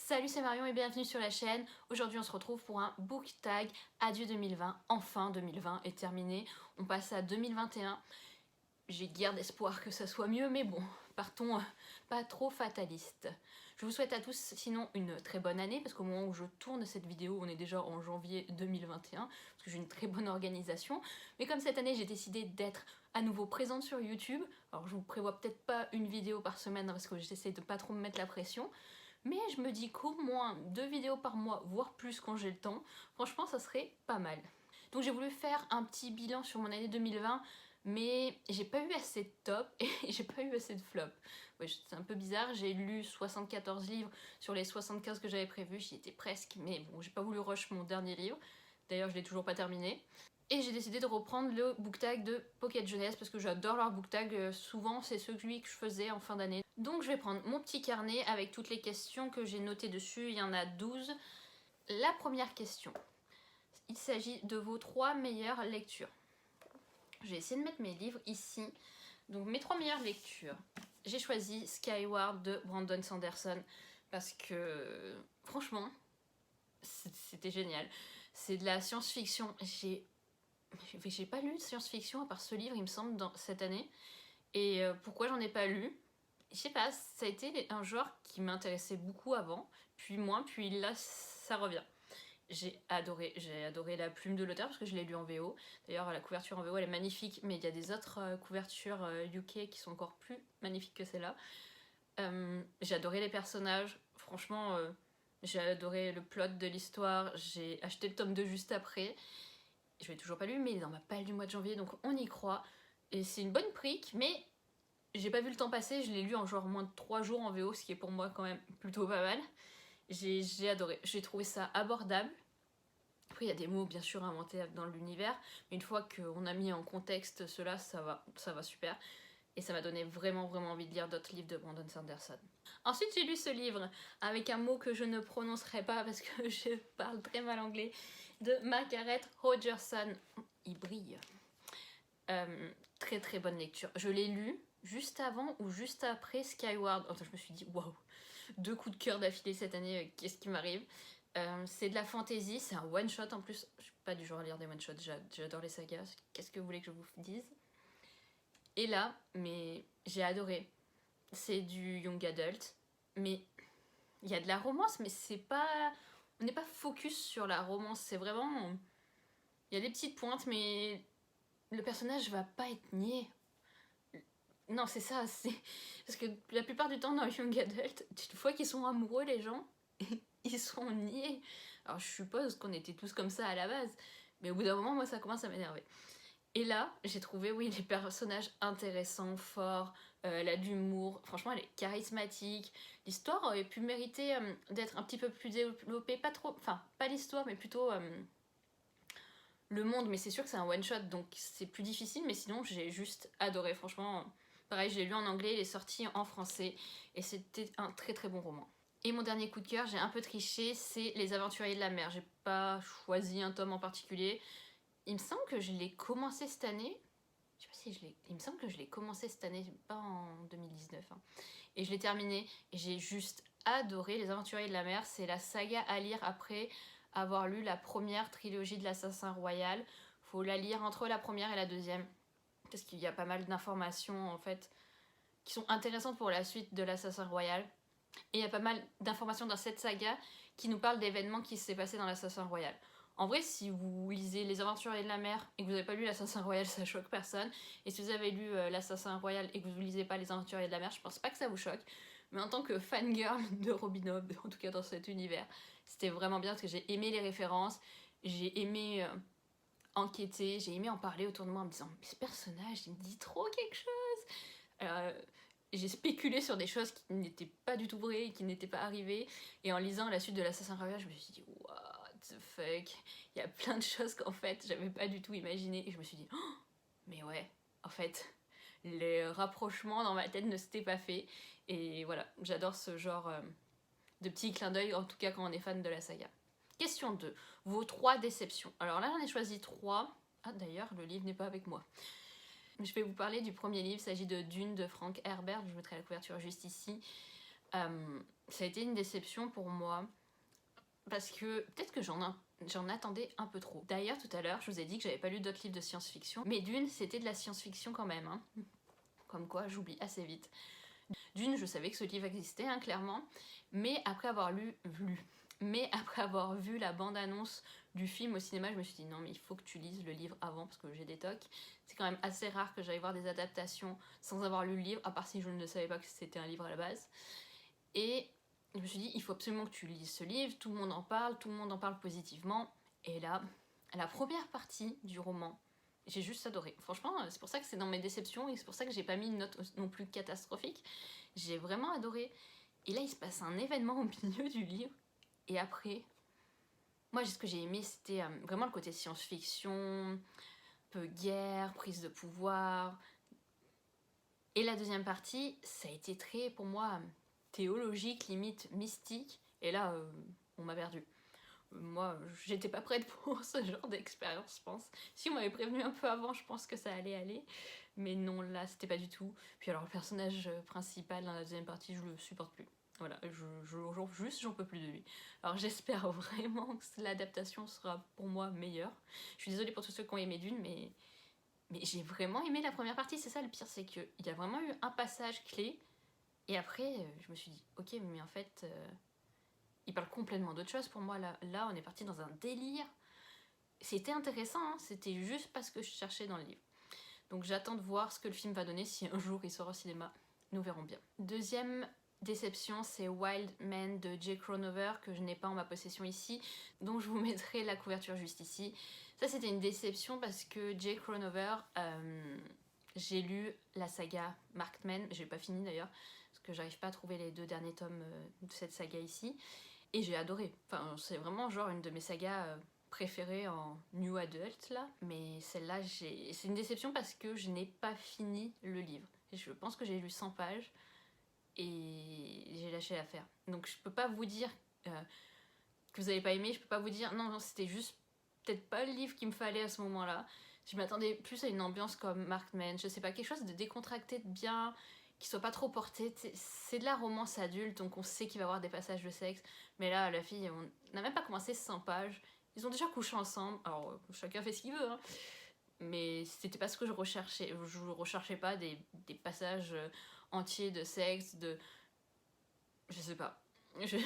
Salut, c'est Marion et bienvenue sur la chaîne. Aujourd'hui on se retrouve pour un book tag. Adieu 2020, enfin 2020 est terminé, on passe à 2021. J'ai guère d'espoir que ça soit mieux, mais bon, partons pas trop fatalistes. Je vous souhaite à tous sinon une très bonne année, parce qu'au moment où je tourne cette vidéo, on est déjà en janvier 2021, parce que j'ai une très bonne organisation. Mais comme cette année j'ai décidé d'être à nouveau présente sur YouTube, alors je vous prévois peut-être pas une vidéo par semaine, parce que j'essaie de pas trop me mettre la pression, mais je me dis qu'au moins 2 vidéos par mois, voire plus quand j'ai le temps, franchement ça serait pas mal. Donc j'ai voulu faire un petit bilan sur mon année 2020, mais j'ai pas eu assez de top et j'ai pas eu assez de flop. Ouais, c'est un peu bizarre, j'ai lu 74 livres sur les 75 que j'avais prévus, j'y étais presque, mais bon, j'ai pas voulu rush mon dernier livre. D'ailleurs, je l'ai toujours pas terminé. Et j'ai décidé de reprendre le book tag de Pocket Jeunesse parce que j'adore leur book tag, souvent c'est celui que je faisais en fin d'année. Donc je vais prendre mon petit carnet avec toutes les questions que j'ai notées dessus, il y en a 12. La première question, il s'agit de vos 3 meilleures lectures. Je vais essayer de mettre mes livres ici. Donc mes 3 meilleures lectures, j'ai choisi Skyward de Brandon Sanderson parce que franchement c'était génial. C'est de la science-fiction. J'ai pas lu de science-fiction à part ce livre il me semble cette année. Et pourquoi j'en ai pas lu? Je sais pas, ça a été un genre qui m'intéressait beaucoup avant, puis moins, puis là ça revient. J'ai adoré la plume de l'auteur parce que je l'ai lu en VO. D'ailleurs la couverture en VO elle est magnifique, mais il y a des autres couvertures UK qui sont encore plus magnifiques que celle-là. J'ai adoré les personnages, franchement j'ai adoré le plot de l'histoire, j'ai acheté le tome 2 juste après. Je l'ai toujours pas lu, mais il est dans ma palle du mois de janvier, donc on y croit. Et c'est une bonne brique, mais j'ai pas vu le temps passer, je l'ai lu en genre moins de 3 jours en VO, ce qui est pour moi quand même plutôt pas mal. J'ai adoré, j'ai trouvé ça abordable. Après il y a des mots bien sûr inventés dans l'univers, mais une fois qu'on a mis en contexte cela, ça va super. Et ça m'a donné vraiment envie de lire d'autres livres de Brandon Sanderson. Ensuite j'ai lu ce livre avec un mot que je ne prononcerai pas parce que je parle très mal anglais, de Margaret Rogerson. Il brille. Très bonne lecture. Je l'ai lu juste avant ou juste après Skyward. Enfin, je me suis dit waouh, 2 coups de cœur d'affilée cette année, qu'est-ce qui m'arrive? C'est de la fantasy, c'est un one shot en plus. Je suis pas du genre à lire des one shots, j'adore les sagas. Qu'est-ce que vous voulez que je vous dise? Et là, mais j'ai adoré. C'est du young adult, mais il y a de la romance, mais c'est pas, on n'est pas focus sur la romance. C'est vraiment, il y a des petites pointes, mais le personnage va pas être niais. Non, c'est ça, c'est parce que la plupart du temps dans young adult, une fois qu'ils sont amoureux les gens, ils sont niais. Alors je suppose qu'on était tous comme ça à la base, mais au bout d'un moment moi ça commence à m'énerver. Et là j'ai trouvé oui les personnages intéressants, forts, elle a de l'humour, franchement elle est charismatique. L'histoire aurait pu mériter d'être un petit peu plus développée, pas trop, enfin pas l'histoire mais plutôt le monde, mais c'est sûr que c'est un one shot donc c'est plus difficile, mais sinon j'ai juste adoré, franchement. Pareil, je l'ai lu en anglais, il est sorti en français et c'était un très bon roman. Et mon dernier coup de cœur, j'ai un peu triché, c'est Les Aventuriers de la Mer. J'ai pas choisi un tome en particulier. Il me semble que je l'ai commencé cette année. Je sais pas si je l'ai. Il me semble que je l'ai commencé cette année, pas en 2019. Hein. Et je l'ai terminé et j'ai juste adoré Les Aventuriers de la Mer. C'est la saga à lire après avoir lu la première trilogie de l'Assassin Royal. Faut la lire entre la première et la deuxième. Parce qu'il y a pas mal d'informations en fait qui sont intéressantes pour la suite de l'Assassin Royal. Et il y a pas mal d'informations dans cette saga qui nous parlent d'événements qui s'est passé dans l'Assassin Royal. En vrai, si vous lisez Les Aventuriers de la Mer et que vous n'avez pas lu l'Assassin Royal, ça choque personne. Et si vous avez lu l'Assassin Royal et que vous ne lisez pas Les Aventuriers de la Mer, je pense pas que ça vous choque. Mais en tant que fangirl de Robin Hood, en tout cas dans cet univers, c'était vraiment bien parce que j'ai aimé les références, j'ai aimé enquêter, j'ai aimé en parler autour de moi en me disant mais ce personnage il me dit trop quelque chose. J'ai spéculé sur des choses qui n'étaient pas du tout vraies et qui n'étaient pas arrivées, et en lisant la suite de l'Assassin Royal je me suis dit what the fuck, il y a plein de choses qu'en fait j'avais pas du tout imaginé et je me suis dit oh, mais ouais en fait les rapprochements dans ma tête ne s'étaient pas faits. Et voilà, j'adore ce genre de petits clins d'œil, en tout cas quand on est fan de la saga. Question 2. Vos 3 déceptions. Alors là, j'en ai choisi 3. Ah, d'ailleurs, le livre n'est pas avec moi. Je vais vous parler du premier livre. Il s'agit de Dune de Frank Herbert. Je mettrai la couverture juste ici. Ça a été une déception pour moi parce que peut-être que j'en attendais un peu trop. D'ailleurs, tout à l'heure, je vous ai dit que j'avais pas lu d'autres livres de science-fiction, mais Dune, c'était de la science-fiction quand même, hein. Comme quoi, j'oublie assez vite. Dune, je savais que ce livre existait, hein, clairement, mais après avoir mais après avoir vu la bande-annonce du film au cinéma, je me suis dit non mais il faut que tu lises le livre avant parce que j'ai des tocs. C'est quand même assez rare que j'aille voir des adaptations sans avoir lu le livre, à part si je ne savais pas que c'était un livre à la base. Et je me suis dit il faut absolument que tu lises ce livre, tout le monde en parle positivement. Et là, la première partie du roman, j'ai juste adoré. Franchement, c'est pour ça que c'est dans mes déceptions et c'est pour ça que j'ai pas mis une note non plus catastrophique. J'ai vraiment adoré. Et là, il se passe un événement au milieu du livre. Et après, moi, ce que j'ai aimé, c'était vraiment le côté science-fiction, peu guerre, prise de pouvoir. Et la deuxième partie, ça a été très, pour moi, théologique, limite mystique. Et là, on m'a perdu. Moi, j'étais pas prête pour ce genre d'expérience, je pense. Si on m'avait prévenu un peu avant, je pense que ça allait aller. Mais non, là, c'était pas du tout. Puis alors, le personnage principal dans la deuxième partie, je le supporte plus. Voilà, j'en peux plus de lui. Alors j'espère vraiment que l'adaptation sera pour moi meilleure. Je suis désolée pour tous ceux qui ont aimé Dune, mais j'ai vraiment aimé la première partie. C'est ça le pire, c'est qu'il y a vraiment eu un passage clé. Et après, je me suis dit, ok, mais en fait, il parle complètement d'autre chose pour moi. Là, on est parti dans un délire. C'était intéressant, hein, c'était juste parce que je cherchais dans le livre. Donc j'attends de voir ce que le film va donner si un jour il sort au cinéma. Nous verrons bien. Deuxième déception, c'est Wild Man de Jake Ronover, que je n'ai pas en ma possession ici, donc je vous mettrai la couverture juste ici. Ça, c'était une déception parce que Jake Ronover, j'ai lu la saga Marked Men, j'ai pas fini d'ailleurs, parce que j'arrive pas à trouver les 2 derniers tomes de cette saga ici, et j'ai adoré. Enfin, c'est vraiment genre une de mes sagas préférées en New Adult là, mais celle-là, c'est une déception parce que je n'ai pas fini le livre. Je pense que j'ai lu 100 pages, et j'ai lâché l'affaire. Donc je peux pas vous dire que vous avez pas aimé, je peux pas vous dire non, c'était juste peut-être pas le livre qu'il me fallait à ce moment-là. Je m'attendais plus à une ambiance comme Marked Man, je sais pas, quelque chose de décontracté, de bien, qui soit pas trop porté. C'est de la romance adulte, donc on sait qu'il va y avoir des passages de sexe. Mais là, la fille, on n'a même pas commencé 100 pages. Ils ont déjà couché ensemble, alors chacun fait ce qu'il veut, hein. Mais c'était pas ce que je recherchais. Je recherchais pas des passages entiers de sexe, de. Je sais pas. Je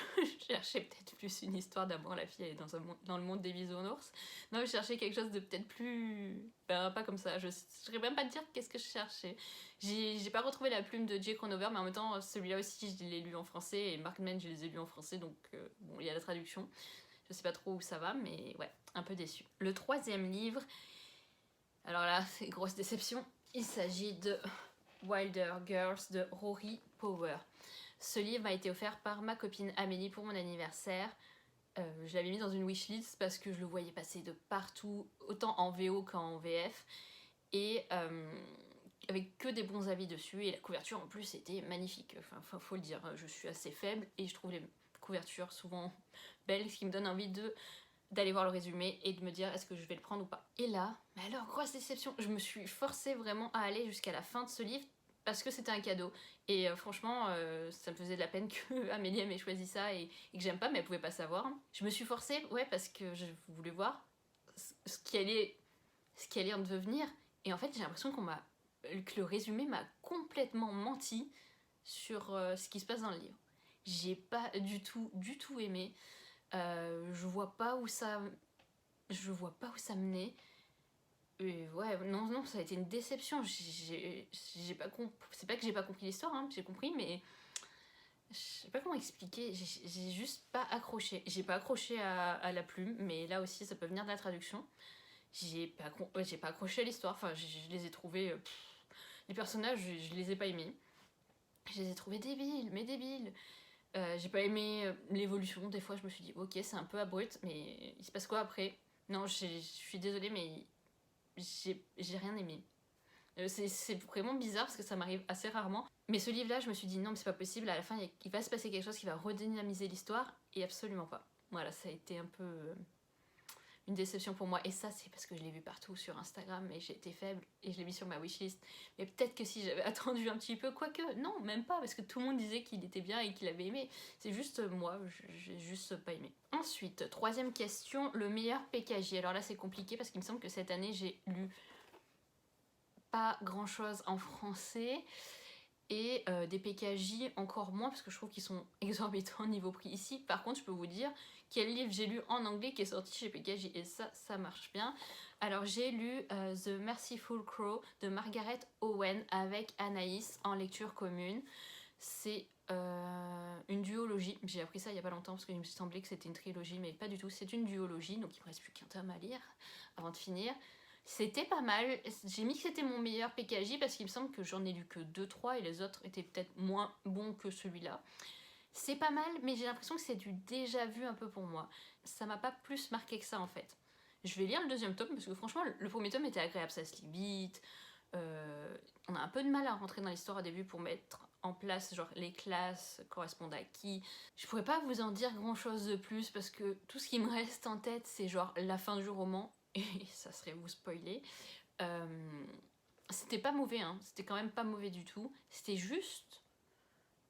cherchais peut-être plus une histoire d'amour. La fille elle est dans le monde des bisounours. Non, je cherchais quelque chose de peut-être plus. Ben, pas comme ça. Je saurais même pas te dire qu'est-ce que je cherchais. J'ai pas retrouvé la plume de Jake Ronover, mais en même temps, celui-là aussi, je l'ai lu en français. Et Markman, je les ai lus en français. Donc, bon, il y a la traduction. Je sais pas trop où ça va, mais ouais, un peu déçu. Le troisième livre. Alors là, c'est grosse déception. Il s'agit de Wilder Girls de Rory Power. Ce livre m'a été offert par ma copine Amélie pour mon anniversaire. Je l'avais mis dans une wishlist parce que je le voyais passer de partout, autant en VO qu'en VF. Et avec que des bons avis dessus. Et la couverture en plus était magnifique. Enfin, faut le dire, je suis assez faible et je trouve les couvertures souvent belles, ce qui me donne envie d'aller voir le résumé et de me dire est-ce que je vais le prendre ou pas. Et là, mais alors grosse déception, je me suis forcée vraiment à aller jusqu'à la fin de ce livre parce que c'était un cadeau. Et franchement, ça me faisait de la peine que Amélie m'ait choisi ça et que j'aime pas, mais elle pouvait pas savoir. Je me suis forcée, ouais, parce que je voulais voir ce qui allait en devenir. Et en fait, j'ai l'impression que le résumé m'a complètement menti sur ce qui se passe dans le livre. J'ai pas du tout aimé. Je vois pas où ça menait. Et ouais, non, ça a été une déception. J'ai pas c'est pas que j'ai pas compris l'histoire, hein, j'ai compris, mais je sais pas comment expliquer. J'ai juste pas accroché. J'ai pas accroché à la plume, mais là aussi, ça peut venir de la traduction. J'ai pas accroché à l'histoire. Enfin, je les ai trouvés. Les personnages, je les ai pas aimés. Je les ai trouvés débiles, mais débiles. J'ai pas aimé l'évolution. Des fois, je me suis dit, ok, c'est un peu abrupt, mais il se passe quoi après? Non, je suis désolée, mais j'ai rien aimé. C'est vraiment bizarre parce que ça m'arrive assez rarement. Mais ce livre-là, je me suis dit, non, mais c'est pas possible. À la fin, il va se passer quelque chose qui va redynamiser l'histoire, et absolument pas. Voilà, ça a été un peu. une déception pour moi. Et ça, c'est parce que je l'ai vu partout sur Instagram et j'ai été faible et je l'ai mis sur ma wishlist. Mais peut-être que si j'avais attendu un petit peu, quoique, non, même pas, parce que tout le monde disait qu'il était bien et qu'il avait aimé. C'est juste moi, j'ai juste pas aimé. Ensuite, troisième question, le meilleur PKJ. Alors là, c'est compliqué parce qu'il me semble que cette année, j'ai lu pas grand-chose en français. Et des PKJ encore moins parce que je trouve qu'ils sont exorbitants niveau prix ici. Par contre, je peux vous dire quel livre j'ai lu en anglais qui est sorti chez PKJ et ça marche bien. Alors j'ai lu The Merciful Crow de Margaret Owen avec Anaïs en lecture commune. C'est une duologie. J'ai appris ça il y a pas longtemps parce qu'il me semblait que c'était une trilogie, mais pas du tout. C'est une duologie, donc il me reste plus qu'un tome à lire avant de finir. C'était pas mal. J'ai mis que c'était mon meilleur PKJ parce qu'il me semble que j'en ai lu que 2-3 et les autres étaient peut-être moins bons que celui-là. C'est pas mal, mais j'ai l'impression que c'est du déjà vu un peu pour moi. Ça m'a pas plus marqué que ça en fait. Je vais lire le deuxième tome parce que franchement, le premier tome était agréable, ça se lit vite. On a un peu de mal à rentrer dans l'histoire au début pour mettre en place genre les classes correspondent à qui. Je pourrais pas vous en dire grand chose de plus parce que tout ce qui me reste en tête c'est genre la fin du roman et ça serait vous spoiler. C'était pas mauvais, hein. C'était quand même pas mauvais du tout. C'était juste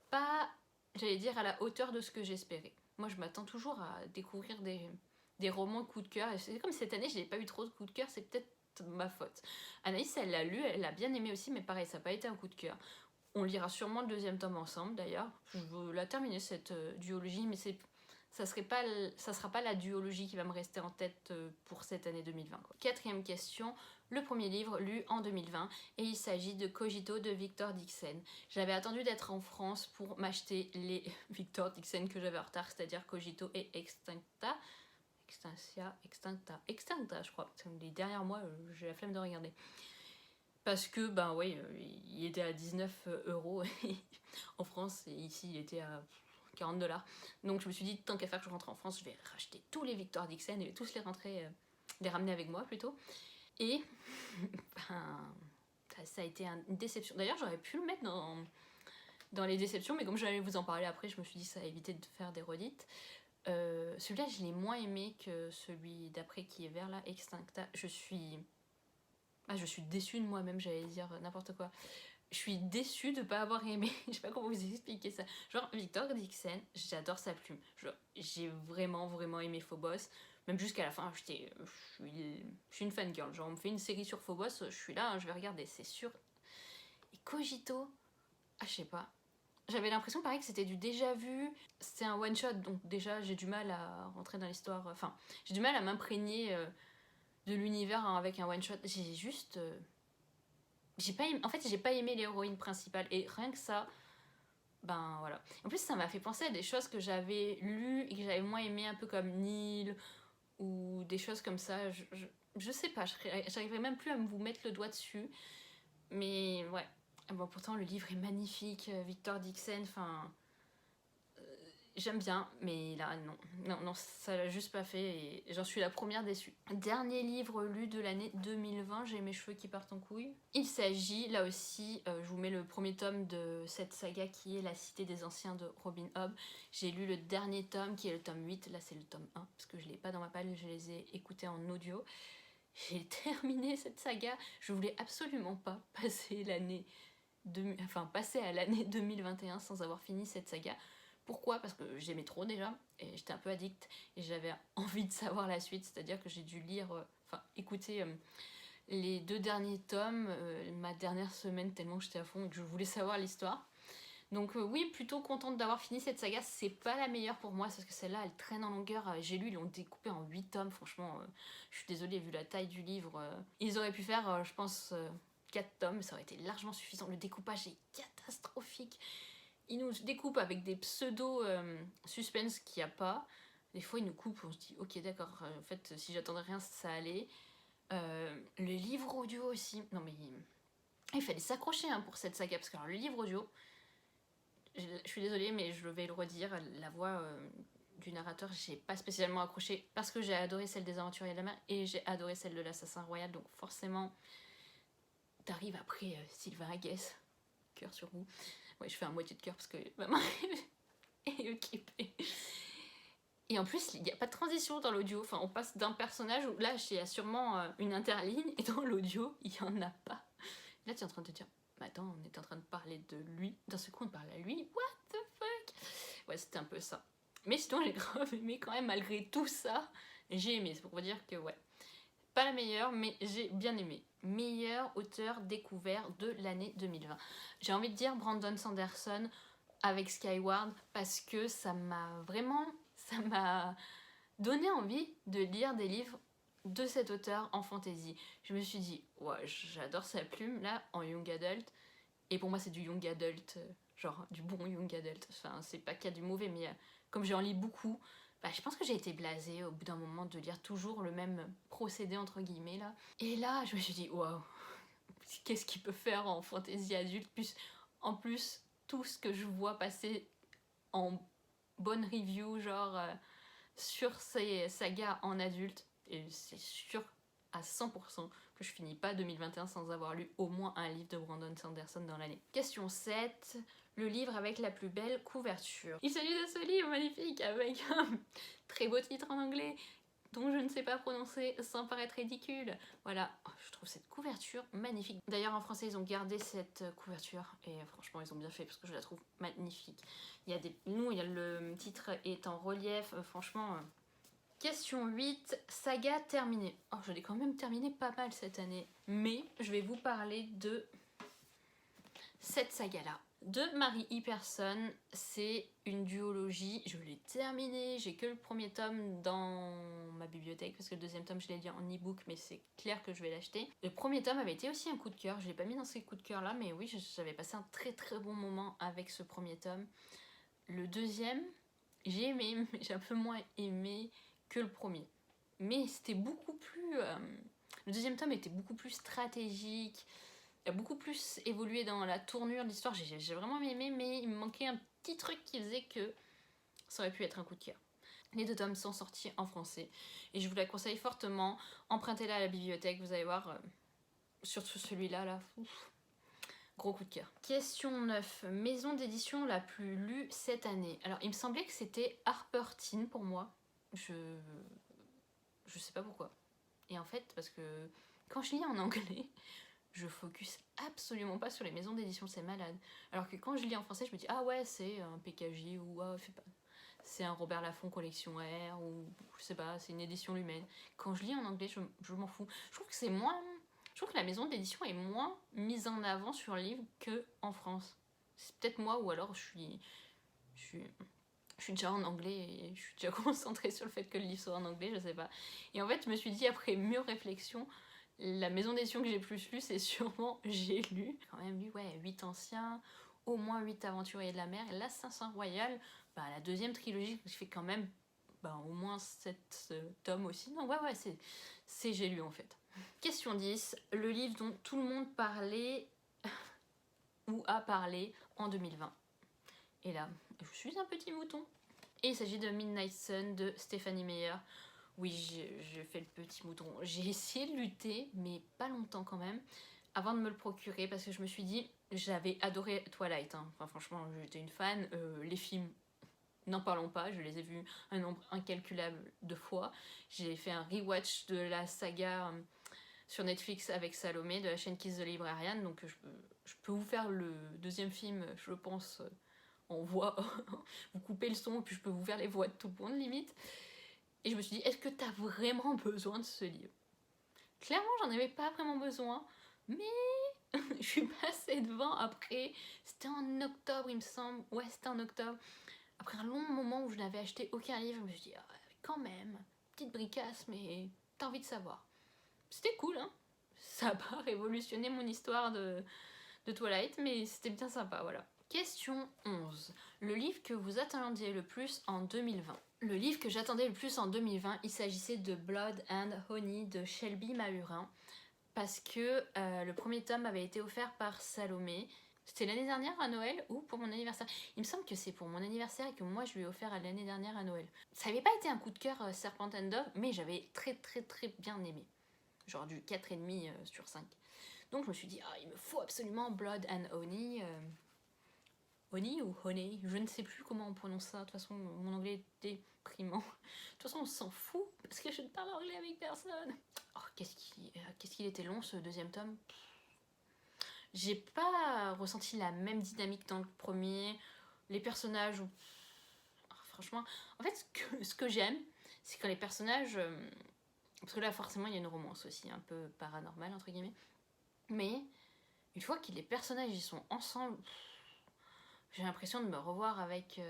pas, j'allais dire, à la hauteur de ce que j'espérais. Moi, je m'attends toujours à découvrir des romans coup de cœur. Et c'est comme cette année, je n'ai pas eu trop de coup de cœur, c'est peut-être ma faute. Anaïs, elle l'a lu, elle l'a bien aimé aussi, mais pareil, ça n'a pas été un coup de cœur. On lira sûrement le deuxième tome ensemble, d'ailleurs. Je veux la terminer, cette duologie, mais ça sera pas la duologie qui va me rester en tête pour cette année 2020. Quoi. Quatrième question, le premier livre lu en 2020 et il s'agit de Cogito de Victor Dixon. J'avais attendu d'être en France pour m'acheter les Victor Dixon que j'avais en retard, c'est-à-dire Cogito et Extincta. Extincta, je crois. Les derniers mois, j'ai la flemme de regarder. Parce que, ben oui, il était à 19 € en France et ici il était à 40 $. Donc je me suis dit, tant qu'à faire que je rentre en France, je vais racheter tous les Victor Dixon et tous les ramener avec moi plutôt. Et ben, ça a été une déception. D'ailleurs, j'aurais pu le mettre dans les déceptions, mais comme j'allais vous en parler après, je me suis dit ça a évité de faire des redites. Celui-là, je l'ai moins aimé que celui d'après qui est vers là, Extincta. Je suis déçue de moi-même, j'allais dire n'importe quoi. Je suis déçue de pas avoir aimé. Je sais pas comment vous expliquer ça. Genre, Victor Dixon, j'adore sa plume. Genre, j'ai vraiment, vraiment aimé Phobos. Même jusqu'à la fin, je suis une fangirl. Genre, on me fait une série sur Phobos, je suis là, je vais regarder, c'est sûr. Et Cogito, je sais pas. J'avais l'impression, pareil, que c'était du déjà vu. C'est un one-shot, donc déjà, j'ai du mal à rentrer dans l'histoire. Enfin, j'ai du mal à m'imprégner de l'univers avec un one-shot. J'ai juste... En fait, j'ai pas aimé l'héroïne principale. Et rien que ça, ben voilà. En plus, ça m'a fait penser à des choses que j'avais lues et que j'avais moins aimé, un peu comme Nil ou des choses comme ça. Je sais pas, j'arriverai même plus à vous mettre le doigt dessus. Mais ouais. Bon, pourtant, le livre est magnifique. Victor Dixon, enfin... J'aime bien, mais là, non, ça l'a juste pas fait et j'en suis la première déçue. Dernier livre lu de l'année 2020, j'ai mes cheveux qui partent en couille. Il s'agit, là aussi, je vous mets le premier tome de cette saga qui est La Cité des Anciens de Robin Hobb. J'ai lu le dernier tome qui est le tome 8, là c'est le tome 1, parce que je l'ai pas dans ma palle, je les ai écoutés en audio. J'ai terminé cette saga, je voulais absolument pas passer à l'année 2021 sans avoir fini cette saga. Pourquoi ? Parce que j'aimais trop déjà, et j'étais un peu addict, et j'avais envie de savoir la suite, c'est-à-dire que j'ai dû écouter les 2 derniers tomes, ma dernière semaine, tellement que j'étais à fond et que je voulais savoir l'histoire. Donc oui, plutôt contente d'avoir fini cette saga, c'est pas la meilleure pour moi, parce que celle-là, elle traîne en longueur, j'ai lu, ils l'ont découpée en 8 tomes, franchement, je suis désolée, vu la taille du livre, ils auraient pu faire, je pense, 4 tomes, ça aurait été largement suffisant, le découpage est catastrophique. Il nous découpe avec des pseudo-suspense qu'il n'y a pas. Des fois, il nous coupe, on se dit, ok, d'accord, en fait, si j'attendais rien, ça allait. Le livre audio aussi. Non, mais il fallait s'accrocher pour cette saga, parce que alors, le livre audio, je suis désolée, mais je vais le redire, la voix du narrateur, j'ai pas spécialement accroché, parce que j'ai adoré celle des Aventuriers de la mer, et j'ai adoré celle de l'Assassin Royal, donc forcément, t'arrives après Sylvain Aguès, cœur sur vous. Ouais, je fais un moitié de cœur parce que ma main est occupée. Et en plus, il n'y a pas de transition dans l'audio. Enfin, on passe d'un personnage où là, il y a sûrement une interligne, et dans l'audio, il n'y en a pas. Là, tu es en train de te dire, mais attends, on est en train de parler de lui. D'un seul coup, on parle à lui. What the fuck? Ouais, c'était un peu ça. Mais sinon, j'ai grave aimé quand même, malgré tout ça. J'ai aimé, c'est pour vous dire que, ouais, pas la meilleure, mais j'ai bien aimé. Meilleur auteur découvert de l'année 2020. J'ai envie de dire Brandon Sanderson avec Skyward, parce que ça m'a donné envie de lire des livres de cet auteur en fantasy. Je me suis dit, ouais, j'adore sa plume là en young adult, et pour moi c'est du young adult, genre du bon young adult. Enfin, c'est pas qu'il y a du mauvais, mais comme j'en lis beaucoup, bah, je pense que j'ai été blasée au bout d'un moment de lire toujours le même procédé entre guillemets là. Et là, je me suis dit, waouh, qu'est-ce qu'il peut faire en fantasy adulte? En plus, tout ce que je vois passer en bonne review, genre sur ces sagas en adulte, et c'est sûr à 100% que je finis pas 2021 sans avoir lu au moins un livre de Brandon Sanderson dans l'année. Question 7. Le livre avec la plus belle couverture. Il s'agit de ce livre magnifique avec un très beau titre en anglais dont je ne sais pas prononcer sans paraître ridicule. Voilà, je trouve cette couverture magnifique. D'ailleurs, en français, ils ont gardé cette couverture et franchement, ils ont bien fait parce que je la trouve magnifique. Il y a le titre est en relief, franchement. Question 8, saga terminée. Oh, je l'ai quand même terminé pas mal cette année, mais je vais vous parler de cette saga-là. De Mary E. Person, c'est une duologie, je l'ai terminée, j'ai que le premier tome dans ma bibliothèque, parce que le deuxième tome je l'ai lu en e-book, mais c'est clair que je vais l'acheter. Le premier tome avait été aussi un coup de cœur, je l'ai pas mis dans ces coups de cœur là, mais oui, j'avais passé un très très bon moment avec ce premier tome. Le deuxième, j'ai aimé, mais j'ai un peu moins aimé que le premier. Mais c'était beaucoup plus... le deuxième tome était beaucoup plus stratégique, a beaucoup plus évolué dans la tournure de l'histoire. J'ai vraiment aimé, mais il me manquait un petit truc qui faisait que ça aurait pu être un coup de cœur. Les 2 tomes sont sortis en français et je vous la conseille fortement. Empruntez-la à la bibliothèque, vous allez voir, surtout celui-là, là, ouf, gros coup de cœur. Question 9. Maison d'édition la plus lue cette année. Alors, il me semblait que c'était Harper Teen pour moi. Je sais pas pourquoi. Et en fait, parce que quand je lis en anglais, je focus absolument pas sur les maisons d'édition, c'est malade. Alors que quand je lis en français, je me dis ah ouais, c'est un PKJ ou ah, c'est un Robert Laffont collection R ou je sais pas, c'est une édition Lumen. Quand je lis en anglais, je m'en fous. Je trouve que c'est moins. Je trouve que la maison d'édition est moins mise en avant sur le livre qu'en France. C'est peut-être moi ou alors je suis déjà en anglais et je suis déjà concentrée sur le fait que le livre soit en anglais, je sais pas. Et en fait, je me suis dit après mûre réflexion, la maison d'édition que j'ai plus lu, c'est sûrement J'ai lu. J'ai quand même lu, ouais, 8 anciens, au moins 8 aventuriers de la mer, et là, 500 Royal, bah, la deuxième trilogie, je fais quand même au moins 7 tomes aussi. Non, ouais, c'est J'ai lu en fait. Question 10, le livre dont tout le monde parlait ou a parlé en 2020. Et là, je suis un petit mouton. Et il s'agit de Midnight Sun de Stephanie Meyer. Oui, j'ai fait le petit mouton. J'ai essayé de lutter, mais pas longtemps quand même, avant de me le procurer, parce que je me suis dit, j'avais adoré Twilight. Hein. Enfin, franchement, j'étais une fan. Les films, n'en parlons pas, je les ai vus un nombre incalculable de fois. J'ai fait un rewatch de la saga sur Netflix avec Salomé, de la chaîne Kiss the Librarian, donc je peux vous faire le deuxième film, je pense, en voix. Vous coupez le son, puis je peux vous faire les voix de tout le monde, limite. Et je me suis dit, est-ce que t'as vraiment besoin de ce livre? Clairement, j'en avais pas vraiment besoin, mais je suis passée devant après. C'était en octobre, il me semble. Ouais, c'était en octobre. Après un long moment où je n'avais acheté aucun livre, je me suis dit, ah, quand même, petite bricasse, mais t'as envie de savoir. C'était cool, hein. Ça a pas révolutionné mon histoire de Twilight, mais c'était bien sympa, voilà. Question 11. Le livre que vous attendiez le plus en 2020. Le livre que j'attendais le plus en 2020, il s'agissait de Blood and Honey de Shelby Mahurin, parce que le premier tome avait été offert par Salomé. C'était l'année dernière à Noël ou pour mon anniversaire? Il me semble que c'est pour mon anniversaire et que moi je lui ai offert l'année dernière à Noël. Ça n'avait pas été un coup de cœur Serpent and Dove, mais j'avais très très très bien aimé. Genre du 4,5 sur 5. Donc je me suis dit, ah, il me faut absolument Blood and Honey. Honey ou Honey, je ne sais plus comment on prononce ça, de toute façon mon anglais est déprimant. De toute façon on s'en fout, parce que je ne parle anglais avec personne. Oh, qu'est-ce qu'il était long ce deuxième tome. J'ai pas ressenti la même dynamique dans le premier. Les personnages, franchement, en fait ce que j'aime, c'est quand les personnages, parce que là forcément il y a une romance aussi, un peu paranormale entre guillemets, mais une fois que les personnages ils sont ensemble, j'ai l'impression de me revoir avec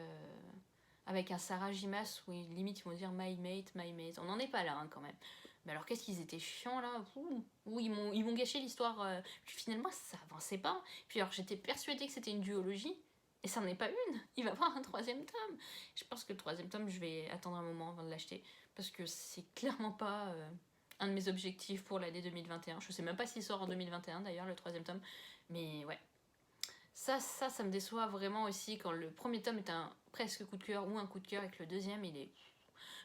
un Sarah Jimas où limite ils vont dire my mate, my mate. On n'en est pas là hein, quand même. Mais alors qu'est-ce qu'ils étaient chiants là. Ouh, ils m'ont gâché l'histoire. Puis finalement ça avançait pas. Puis alors j'étais persuadée que c'était une duologie. Et ça n'en est pas une. Il va y avoir un troisième tome. Je pense que le troisième tome, je vais attendre un moment avant de l'acheter. Parce que c'est clairement pas un de mes objectifs pour l'année 2021. Je sais même pas s'il sort en 2021 d'ailleurs, le troisième tome. Mais ouais. Ça me déçoit vraiment aussi quand le premier tome est un presque coup de cœur ou un coup de cœur et que le deuxième, il est...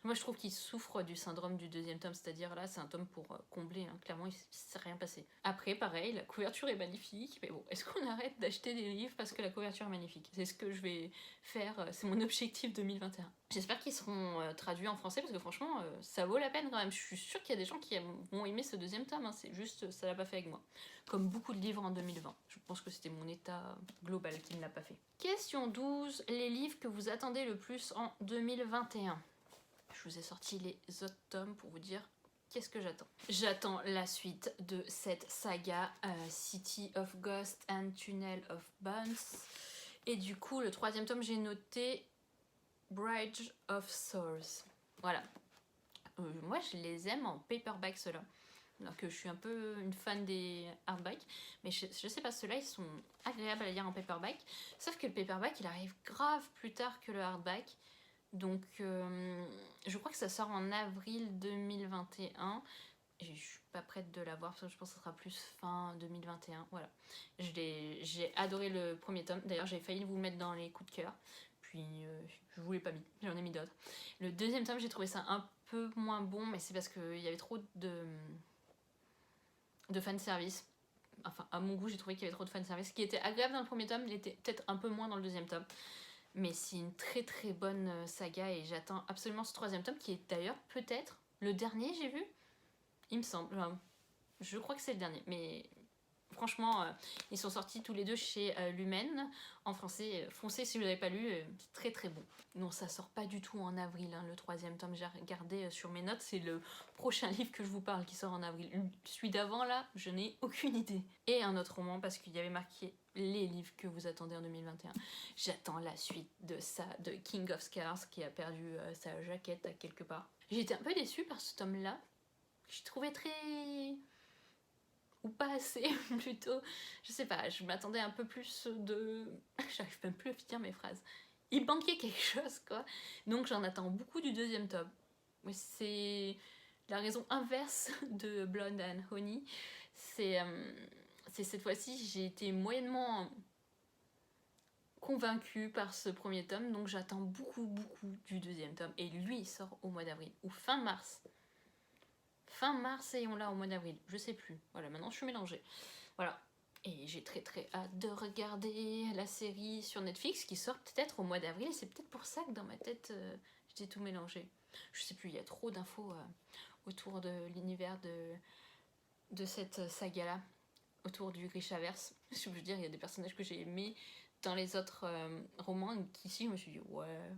Moi, je trouve qu'il souffre du syndrome du deuxième tome, c'est-à-dire là, c'est un tome pour combler, hein. Clairement, il ne s'est rien passé. Après, pareil, la couverture est magnifique, mais bon, est-ce qu'on arrête d'acheter des livres parce que la couverture est magnifique? C'est ce que je vais faire, c'est mon objectif 2021. J'espère qu'ils seront traduits en français, parce que franchement, ça vaut la peine quand même. Je suis sûre qu'il y a des gens qui vont aimer ce deuxième tome, hein. C'est juste, ça l'a pas fait avec moi. Comme beaucoup de livres en 2020. Je pense que c'était mon état global qui ne l'a pas fait. Question 12, les livres que vous attendez le plus en 2021. Je vous ai sorti les autres tomes pour vous dire qu'est-ce que j'attends. J'attends la suite de cette saga City of Ghosts and Tunnel of Bones. Et du coup, le troisième tome, j'ai noté Bridge of Souls. Voilà. Moi, je les aime en paperback, ceux-là. Alors que je suis un peu une fan des hardback, mais je sais pas, ceux-là ils sont agréables à lire en paperback, sauf que le paperback il arrive grave plus tard que le hardback, donc je crois que ça sort en avril 2021, et je suis pas prête de l'avoir parce que je pense que ça sera plus fin 2021, voilà. J'ai adoré le premier tome, d'ailleurs j'ai failli vous mettre dans les coups de cœur, puis je vous l'ai pas mis, j'en ai mis d'autres. Le deuxième tome j'ai trouvé ça un peu moins bon, mais c'est parce qu'il y avait trop de fanservice. Enfin, à mon goût, j'ai trouvé qu'il y avait trop de fanservice. Ce qui était agréable dans le premier tome, il était peut-être un peu moins dans le deuxième tome. Mais c'est une très très bonne saga et j'attends absolument ce troisième tome qui est d'ailleurs peut-être le dernier, j'ai vu. Il me semble. Je crois que c'est le dernier. Mais franchement, ils sont sortis tous les deux chez Lumen. En français, foncez si vous n'avez pas lu, c'est très très bon. Non, ça sort pas du tout en avril, hein, le troisième tome. J'ai regardé sur mes notes, c'est le prochain livre que je vous parle qui sort en avril. Celui d'avant, là, je n'ai aucune idée. Et un autre roman, parce qu'il y avait marqué les livres que vous attendez en 2021. J'attends la suite de ça, de King of Scars, qui a perdu sa jaquette à quelque part. J'ai été un peu déçue par ce tome-là. Je trouvais très... ou pas assez, plutôt. Je sais pas, je m'attendais un peu plus de... J'arrive même plus à finir mes phrases. Il manquait quelque chose, quoi. Donc j'en attends beaucoup du deuxième tome. C'est la raison inverse de Blonde and Honey. C'est cette fois-ci, j'ai été moyennement convaincue par ce premier tome, donc j'attends beaucoup du deuxième tome. Et lui, il sort au mois d'avril, ou fin mars. Fin mars et on l'a au mois d'avril, je sais plus. Voilà, maintenant je suis mélangée. Voilà. Et j'ai très hâte de regarder la série sur Netflix qui sort peut-être au mois d'avril. C'est peut-être pour ça que dans ma tête, j'étais tout mélangé. Je sais plus, il y a trop d'infos autour de l'univers de cette saga-là, autour du Grishaverse. Je veux dire, il y a des personnages que j'ai aimés dans les autres romans, qu'ici je me suis dit, ouais,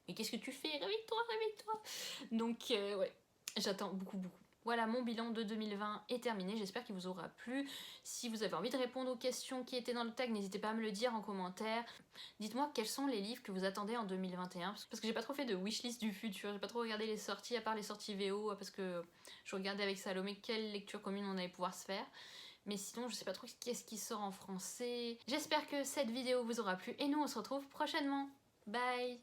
mais qu'est-ce que tu fais? Réveille-toi. Donc, ouais, j'attends beaucoup. Voilà, mon bilan de 2020 est terminé, j'espère qu'il vous aura plu. Si vous avez envie de répondre aux questions qui étaient dans le tag, n'hésitez pas à me le dire en commentaire. Dites-moi quels sont les livres que vous attendez en 2021, parce que j'ai pas trop fait de wishlist du futur, j'ai pas trop regardé les sorties, à part les sorties VO, parce que je regardais avec Salomé quelle lecture commune on allait pouvoir se faire. Mais sinon, je sais pas trop qu'est-ce qui sort en français. J'espère que cette vidéo vous aura plu, et nous on se retrouve prochainement. Bye!